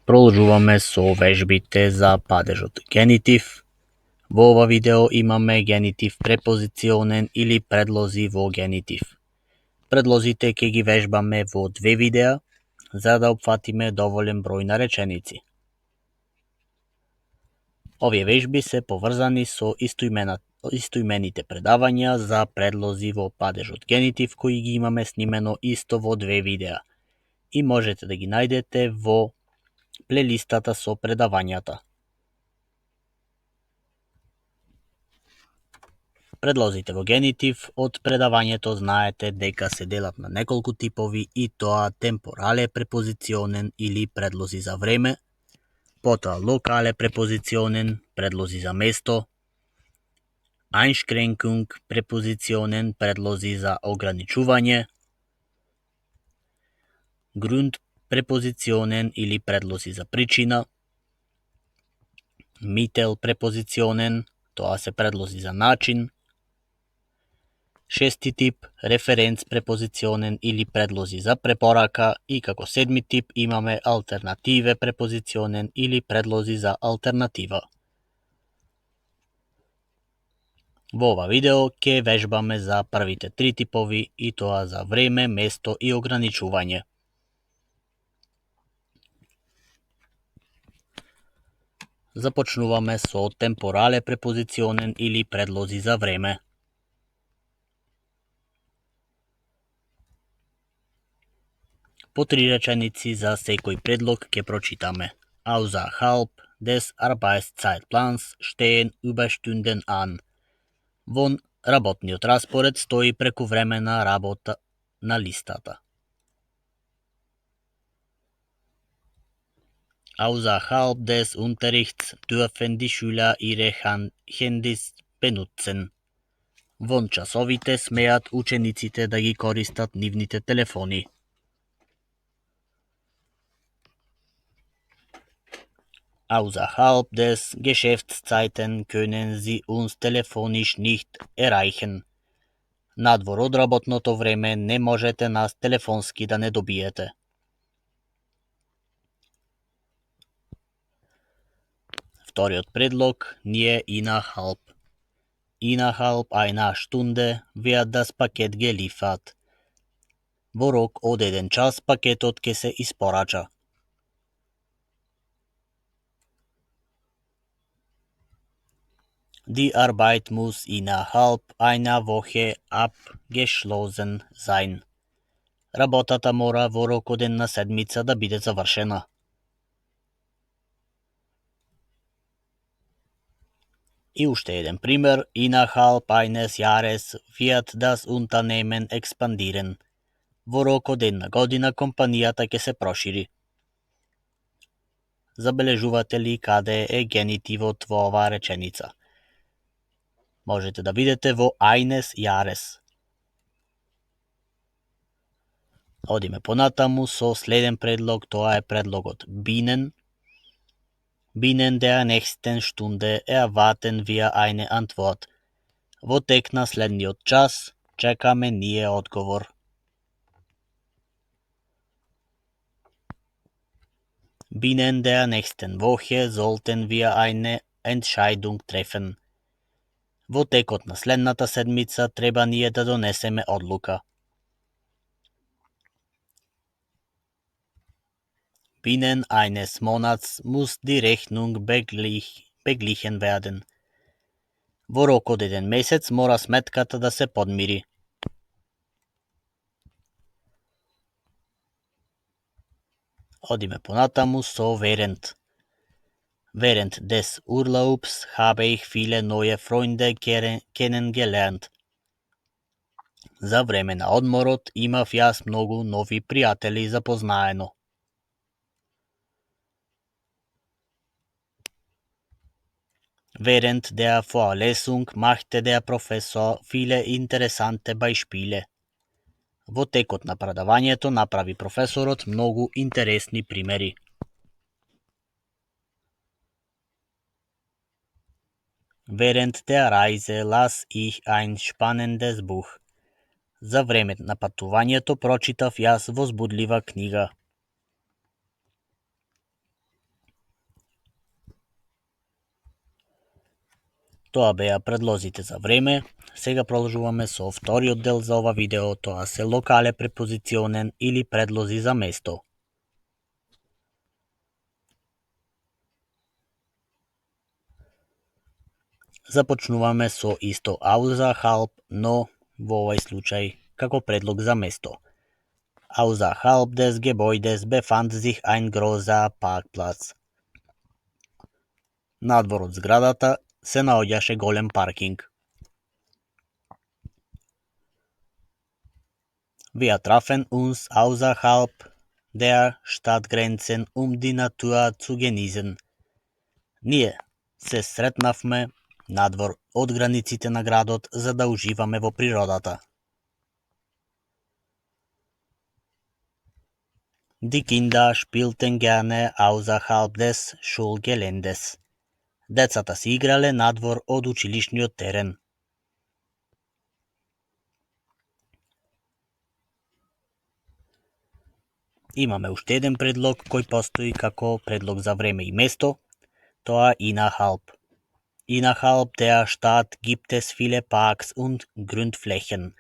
Продолжуваме со вежбите за падежот генитив. Во ова видео имаме генитив препозиционен или предлози во генитив. Предлозите ќе ги вежбаме во 2 видеа, за да опфатиме доволен број на реченици. Овие вежби се поврзани со истоимените предавања за предлози во падежот генитив кои ги имаме снимено исто во 2 видеа и можете да ги најдете во плейлистата со предавањата. Предлозите во генитив од предавањето знаете дека се делат на неколку типови и тоа темпорале препозиционен или предлози за време, потоа локале препозиционен, предлози за место, Einschränkung препозиционен, предлози за ограничување, Grund препозиционен или предлози за причина, Mittel препозиционен, тоа се предлози за начин, шести тип референц препозиционен или предлози за препорака и како седми тип имаме алтернативе препозиционен или предлози за алтернатива. Во ова видео ќе вежбаме за првите 3 типови и тоа за време, место и ограничување. Започнуваме со темпорале препозиционен или предлози за време. По 3 реченици за секој предлог ќе прочитаме. Außerhalb des Arbeitszeitplans stehen Überstunden an. Вон работниот распоред стои прекувремена работа на листата. Außerhalb des Unterrichts dürfen die Schüler ihre Handys benutzen. Вон часовите смеат учениците да ги користат нивните телефони. Außerhalb des Geschäftszeiten können Sie uns telefonisch nicht erreichen. Надвор од работното време не можете нас телефонски да не добиете. Вториот предлог ние innerhalb. Innerhalb einer Stunde wird das Paket geliefert. Во рок од 1 час пакетот ќе се испорача. Die Arbeit muss innerhalb einer Woche abgeschlossen sein. Работата мора во рок од една седмица да биде завршена. И уште еден пример, innerhalb eines Jahres wird das Unternehmen expandieren. Во рок од една година компанијата ќе се прошири. Забележувате ли каде е генитивот во оваа реченица? Можете да видите во eines Jahres. Одиме понатаму со следен предлог, тоа е предлогот binnen. Binnen der nächsten Stunde erwarten wir eine Antwort. Во тек на следниот час чекаме ние одговор. Binnen der nächsten Woche sollten wir eine Entscheidung treffen. Во текот на следната седмица треба ние да донесеме одлука. Binnen eines Monats muss die Rechnung beglichen werden. Во рок од 1 месец мора сметката да се подмири. Одиме понатаму со während. Während des Urlaubs habe ich viele neue Freunde kennengelernt. За време на одморот имав јас многу нови пријатели запознаено. Während der Vorlesung machte der Professor viele interessante Beispiele. Во текот на предавањето направи професорот многу интересни примери. Während der Reise las ich ein spannendes Buch. За време на патувањето прочитав јас возбудлива книга. Тоа беа предлозите за време. Сега продолжуваме со вториот дел за ова видео, тоа се локале препозиционен или предлози за место. Започнуваме со исто außerhalb, но во овај случај како предлог за место. Außerhalb des Gebäudes befand sich ein großer Parkplatz. Надвор од зградата се наоѓаше голем паркинг. Wir trafen uns außerhalb der Stadtgrenzen, die Natur zu genießen. Ние се сретнавме надвор од границите на градот за да уживаме во природата. Die Kinder spielten gerne außerhalb des Schulgeländes. Децата си играле надвор од училишниот терен. Имаме уште еден предлог кој постои како предлог за време и место, тоа innerhalb. Innerhalb der Stadt gibt es viele Parks und Grünflächen.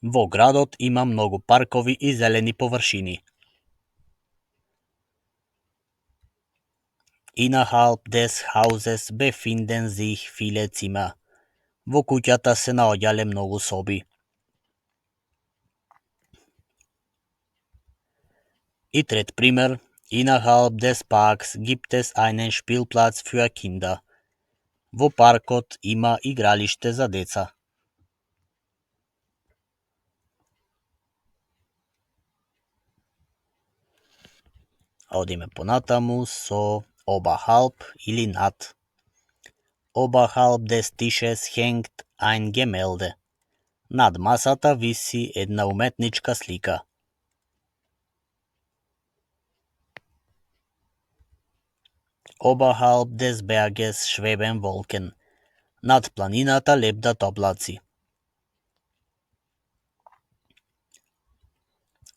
Во градот има многу паркови и зелени површини. Innerhalb des Hauses befinden sich viele Zimmer. Во куќата се наоѓале многу соби. И трет пример, innerhalb des Parks gibt es einen Spielplatz für Kinder. Во паркот има игралиште за деца. Одиме понатаму со oberhalb или над. Oberhalb des Tisches hängt ein Gemälde. Над масата виси една уметничка слика. Oberhalb des Berges schweben Wolken. Над планината лебдат облаци.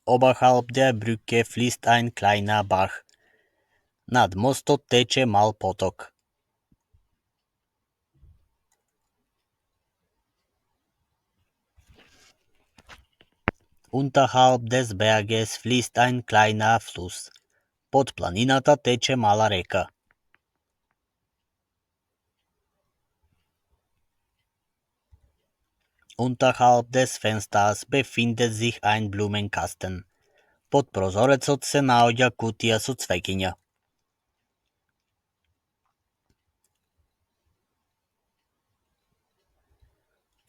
Oberhalb der Brücke fließt ein kleiner Bach. Над мостот тече мал поток. Unterhalb des Berges fließt ein kleiner Fluss. Под планината тече мала река. Unterhalb des Fensters befindet sich ein Blumenkasten. Под прозорецот се наоѓа кутија со цвеќиња.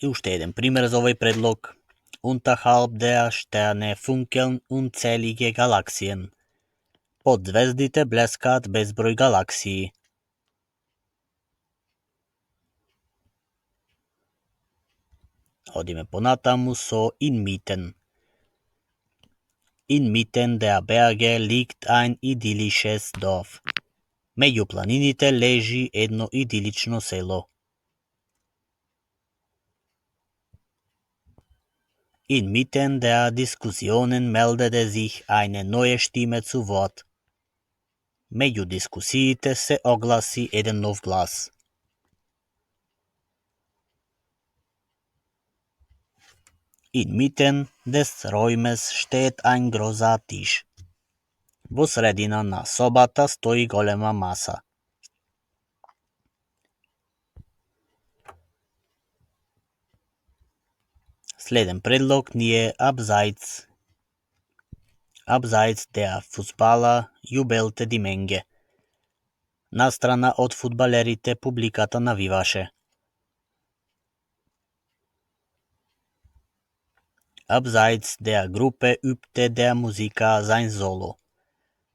И уште еден пример за овој предлог. Unterhalb der Sterne funkeln unzählige Galaxien. Под звездите блескаат безброј галаксии. Одиме понатаму со inmitten. Inmitten der Berge liegt ein idyllisches Dorf. Меѓу планините лежи едно идилично село. Inmitten der Diskussionen meldete sich eine neue Stimme zu Wort. Меѓу дискусиите се огласи еден нов глас. Inmitten des Räumes steht ein großer Tisch. Во средина на собата стои голема маса. Следен предлог ни е abseits. Abseits der Fußballer jubelte die Menge. Настрана од фудбалерите публиката навиваше. Abseits der Gruppe übte der Musiker sein Solo.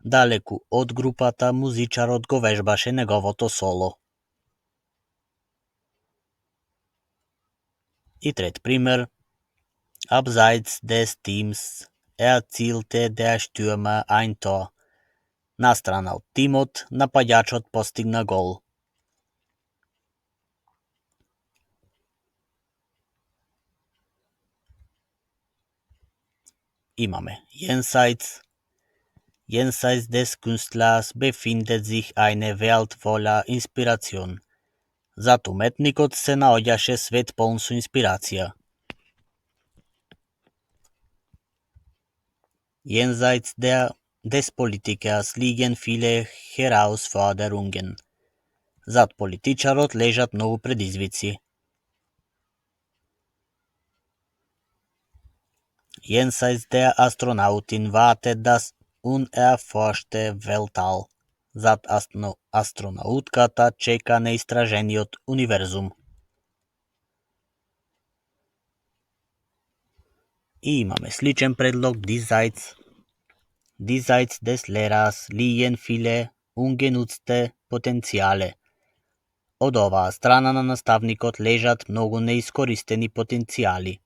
Далеку од групата музичарот го вежбаше неговото соло. И трет пример. Abseits des Teams erzielte der Stürmer ein Tor. Настрана од тимот, напаѓачот постигна гол. Имаме jenseits. Jenseits des Künstlers befindet sich eine wertvolla inspiracion. Zad umetnikот се наоѓаше свет полн со инспирација. Jenseits des Politikers liegen viele Herausforderungen. Zad политичарот лежат многу предизвици. Jenseits der Astronautin wartet das unerforschte Weltall. Зад астронаутката чека неистражениот универзум. И имаме сличен предлог Diesseits des Lehrers liegen viele ungenutzte Potenziale. Од оваа страна на наставникот лежат многу неискористени потенцијали.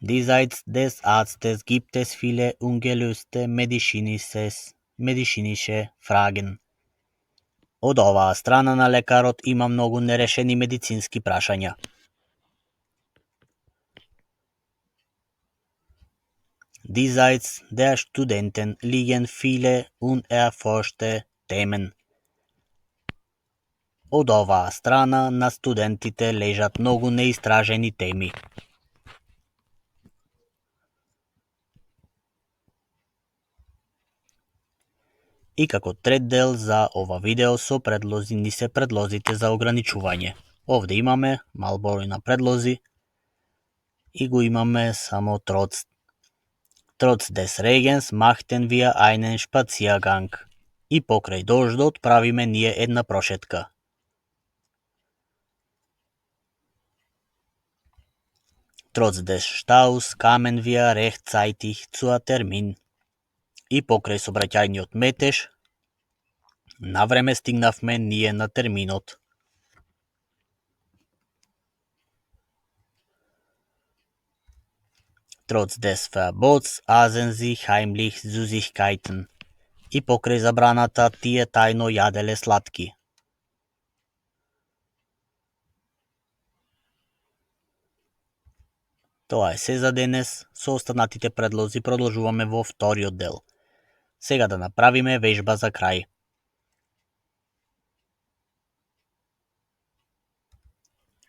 Diesseits des Arztes gibt es viele ungelöste medizinische Fragen. Од оваа страна на лекарот има многу нерешени медицински прашања. Diesseits der Studenten liegen viele unerforschte Themen. Од оваа страна на студентите лежат многу неистражени теми. И како трет дел за ова видео ни се предлозите за ограничување. Овде имаме мал број на предлози и го имаме само Trotz des Regens machten wir einen Spaziergang. И покрај дождот правиме ние една прошетка. Trotz des Staus kamen wir rechtzeitig zur Termin. И покрај сообраќајниот метеж, навреме стигнавме ние на терминот. Trotz des Verbots aßen sie heimlich Süßigkeiten. И покрај забраната тие тајно јаделе слатки. Тоа е се за денес. Со останатите предлози продолжуваме во вториот дел. Сега да направиме вежба за крај.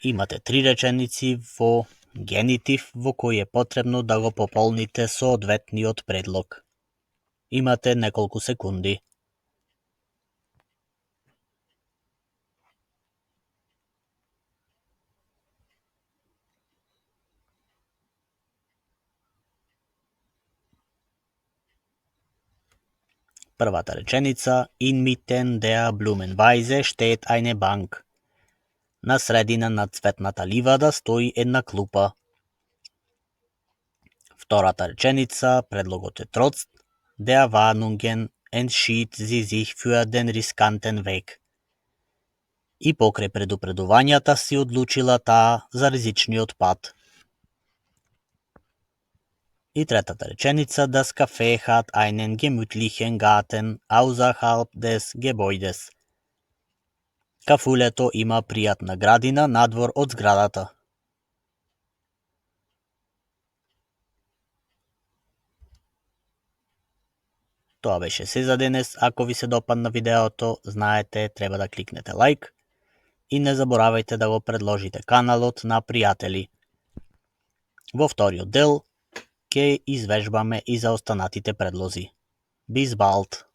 Имате 3 реченици во генитив во кој е потребно да го пополните со одветниот предлог. Имате неколку секунди. Првата реченица: Inmitten der Blumenweise steht eine Bank. На средина на цветната ливада стои една клупа. Втората реченица, предлогот е Trotz der Warnungen entschied sie sich für den riskanten Weg. И покрај предупредувањата си одлучила таа за ризичниот пат. И третата реченица: Das Café hat einen gemütlichen Garten außerhalb des Gebäudes. Кафулето има пријатна градина надвор од зградата. Тоа беше се за денес. Ако ви се допадна видеото, знаете, треба да кликнете лайк и не заборавајте да го предложите каналот на пријатели. Во вториот дел ќе извежбаме и за останатите предлози. Bis bald!